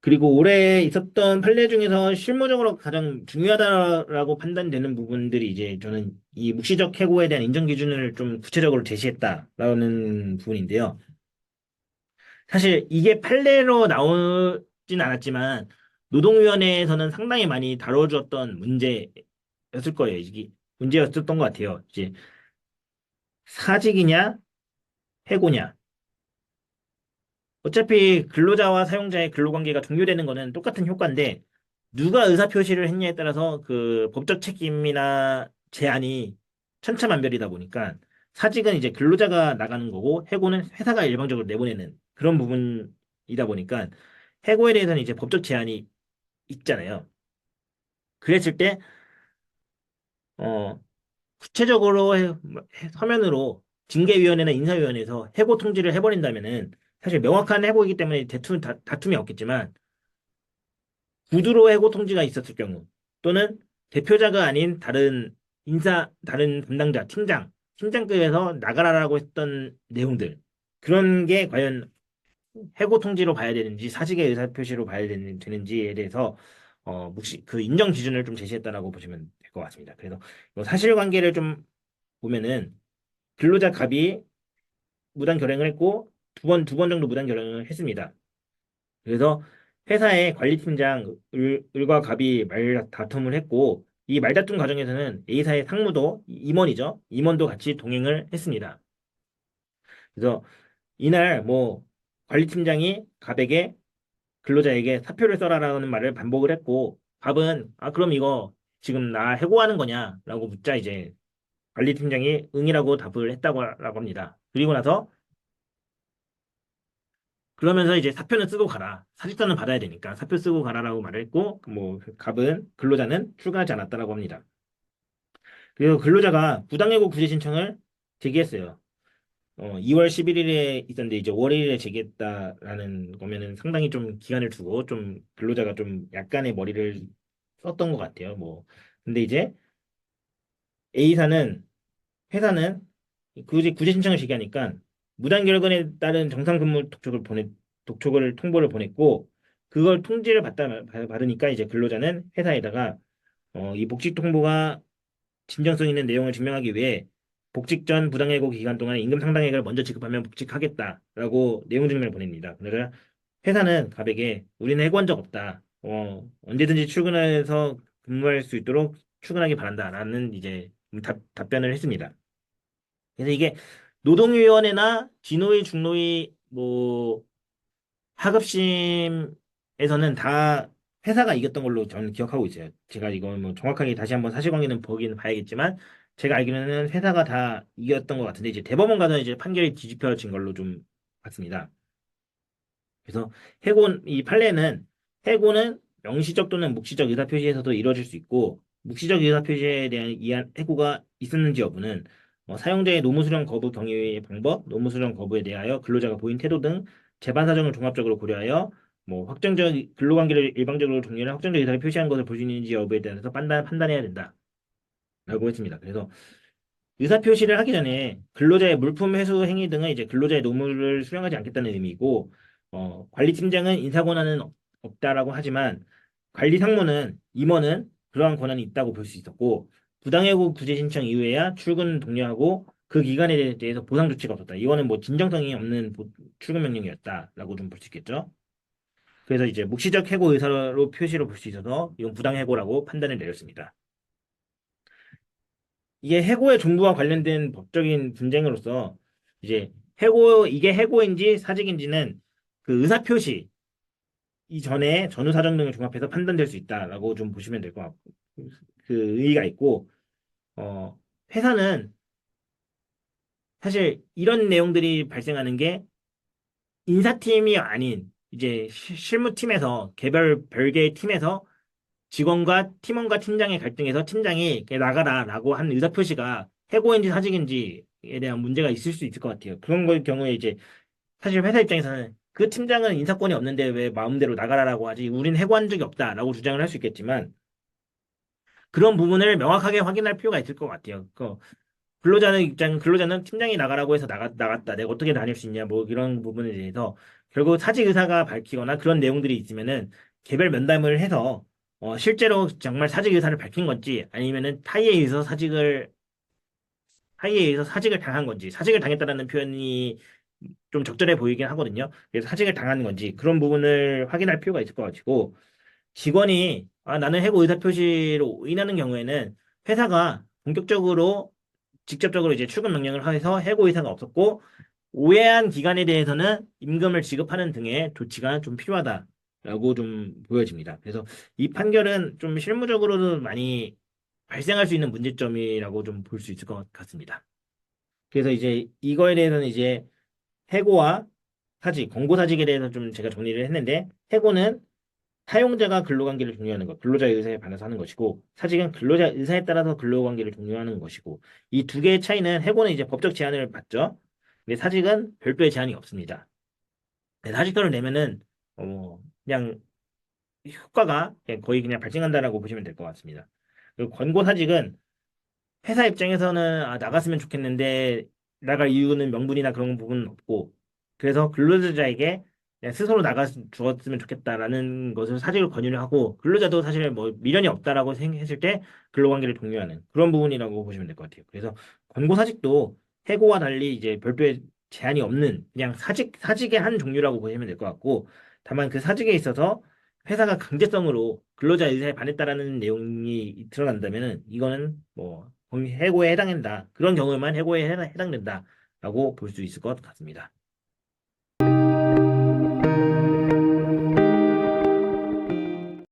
그리고 올해 있었던 판례 중에서 실무적으로 가장 중요하다라고 판단되는 부분들이 이제 저는 이 묵시적 해고에 대한 인정 기준을 좀 구체적으로 제시했다라는 부분인데요. 사실 이게 판례로 나오진 않았지만 노동위원회에서는 상당히 많이 다뤄주었던 문제였을 거예요. 이게 문제였었던 것 같아요. 이제 사직이냐 해고냐. 어차피 근로자와 사용자의 근로관계가 종료되는 거는 똑같은 효과인데 누가 의사표시를 했냐에 따라서 그 법적 책임이나 제한이 천차만별이다 보니까 사직은 이제 근로자가 나가는 거고 해고는 회사가 일방적으로 내보내는 그런 부분이다 보니까 해고에 대해서는 이제 법적 제한이 있잖아요. 그랬을 때 어, 구체적으로 서면으로 징계위원회나 인사위원회에서 해고 통지를 해버린다면은 사실 명확한 해고이기 때문에 다툼이 없겠지만 구두로 해고 통지가 있었을 경우 또는 대표자가 아닌 다른 담당자, 팀장급에서 나가라라고 했던 내용들 그런 게 과연 해고 통지로 봐야 되는지 사직의 의사표시로 봐야 되는지에 대해서 그 인정 기준을 좀 제시했다라고 보시면 될 것 같습니다. 그래서 이 사실관계를 좀 보면은 근로자 갑이 무단 결행을 했고 두 번 정도 무단 결행을 했습니다. 그래서 회사의 관리팀장과 갑이 말다툼을 했고 이 말다툼 과정에서는 A사의 상무도 임원이죠. 임원도 같이 동행을 했습니다. 그래서 이날 뭐 관리팀장이 갑에게 근로자에게 사표를 써라라는 말을 반복을 했고 갑은 아 그럼 이거 지금 나 해고하는 거냐라고 묻자 이제 관리팀장이 응이라고 답을 했다고 합니다. 그리고 나서 그러면서 이제 사표는 쓰고 가라. 사직서는 받아야 되니까 사표 쓰고 가라라고 말을 했고 뭐 갑은 근로자는 출근하지 않았다라고 합니다. 그리고 근로자가 부당해고 구제 신청을 제기했어요. 2월 11일에 있었는데 이제 월요일에 제기했다라는 거면은 상당히 좀 기간을 두고 좀 근로자가 좀 약간의 머리를 썼던 것 같아요. 뭐 근데 이제 A사는 회사는 구제 신청을 제기하니까 무단 결근에 따른 정상 근무 독촉을 통보를 보냈고 그걸 통지를 받으니까 이제 근로자는 회사에다가 이 복직 통보가 진정성 있는 내용을 증명하기 위해 복직 전 부당해고 기간 동안 임금 상당액을 먼저 지급하면 복직하겠다라고 내용 증명을 보냅니다. 그러니까 회사는 갑에게 우리는 해고한 적 없다. 언제든지 출근해서 근무할 수 있도록 출근하기 바란다라는 이제 답변을 했습니다. 그래서 이게 노동위원회나 진노위, 중노위, 뭐 하급심에서는 다 회사가 이겼던 걸로 저는 기억하고 있어요. 제가 이건 뭐 정확하게 다시 한번 사실관계는 보긴 봐야겠지만 제가 알기로는 회사가 다 이겼던 것 같은데 이제 대법원 가서 이제 판결이 뒤집혀진 걸로 좀 봤습니다. 그래서 이 판례는 해고는 명시적 또는 묵시적 의사표시에서도 이루어질 수 있고 묵시적 의사표시에 대한 이한 해고가 있었는지 여부는 사용자의 노무수령 거부 경위의 방법, 노무수령 거부에 대하여 근로자가 보인 태도 등 재반 사정을 종합적으로 고려하여 뭐 확정적 근로관계를 일방적으로 종료한 확정적 의사를 표시한 것을 볼 수 있는지 여부에 대해서 판단해야 된다라고 했습니다. 그래서 의사표시를 하기 전에 근로자의 물품 회수 행위 등은 이제 근로자의 노무를 수령하지 않겠다는 의미이고, 관리팀장은 인사 권한은 없다라고 하지만, 관리 상무는, 임원은 그러한 권한이 있다고 볼 수 있었고, 부당해고 구제 신청 이후에야 출근 독려하고 그 기간에 대해서 보상 조치가 없었다. 이거는 뭐 진정성이 없는 출근 명령이었다라고 좀 볼 수 있겠죠. 그래서 이제 묵시적 해고 의사로 표시로 볼 수 있어서 이건 부당해고라고 판단을 내렸습니다. 이게 해고의 종부와 관련된 법적인 분쟁으로서 이제 이게 해고인지 사직인지는 그 의사표시 이전에 전후 사정 등을 종합해서 판단될 수 있다라고 좀 보시면 될 것 같고 그 의의가 있고 어 회사는 사실 이런 내용들이 발생하는 게 인사팀이 아닌 이제 실무팀에서 별개의 팀에서 직원과 팀원과 팀장의 갈등에서 팀장이 나가라라고 한 의사표시가 해고인지 사직인지에 대한 문제가 있을 수 있을 것 같아요. 그런 걸 경우에 이제 사실 회사 입장에서는 그 팀장은 인사권이 없는데 왜 마음대로 나가라라고 하지? 우린 해고한 적이 없다라고 주장을 할 수 있겠지만 그런 부분을 명확하게 확인할 필요가 있을 것 같아요. 근로자는 팀장이 나가라고 해서 나갔다. 내가 어떻게 다닐 수 있냐, 뭐 이런 부분에 대해서 결국 사직 의사가 밝히거나 그런 내용들이 있으면은 개별 면담을 해서 실제로 정말 사직 의사를 밝힌 건지 아니면은 타이에 의해서 사직을 당한 건지, 사직을 당했다라는 표현이 좀 적절해 보이긴 하거든요. 그래서 사직을 당한 건지 그런 부분을 확인할 필요가 있을 것 같고, 직원이 나는 해고 의사표시로 인하는 경우에는 회사가 본격적으로 직접적으로 이제 출근 명령을 해서 해고 의사가 없었고 오해한 기간에 대해서는 임금을 지급하는 등의 조치가 좀 필요하다라고 좀 보여집니다. 그래서 이 판결은 좀 실무적으로도 많이 발생할 수 있는 문제점이라고 좀 볼 수 있을 것 같습니다. 그래서 이제 이거에 대해서는 이제 해고와 권고사직에 대해서 좀 제가 정리를 했는데, 해고는 사용자가 근로관계를 종료하는 것, 근로자의 의사에 반해서 하는 것이고, 사직은 근로자 의사에 따라서 근로관계를 종료하는 것이고, 이 두 개의 차이는, 해고는 이제 법적 제한을 받죠. 근데 사직은 별도의 제한이 없습니다. 네, 사직서를 내면은 그냥 효과가 그냥 거의 그냥 발생한다라고 보시면 될 것 같습니다. 그리고 권고사직은 회사 입장에서는 나갔으면 좋겠는데 나갈 이유는 명분이나 그런 부분은 없고, 그래서 근로자에게 그냥 스스로 나가 주었으면 좋겠다라는 것을 사직을 권유를 하고, 근로자도 사실 뭐 미련이 없다라고 생각했을 때 근로관계를 종료하는 그런 부분이라고 보시면 될 것 같아요. 그래서 권고사직도 해고와 달리 이제 별도의 제한이 없는 그냥 사직의 한 종류라고 보시면 될 것 같고, 다만 그 사직에 있어서 회사가 강제성으로 근로자 의사에 반했다라는 내용이 드러난다면은 이거는 뭐 해고에 해당된다. 그런 경우에만 해고에 해당된다라고 볼 수 있을 것 같습니다.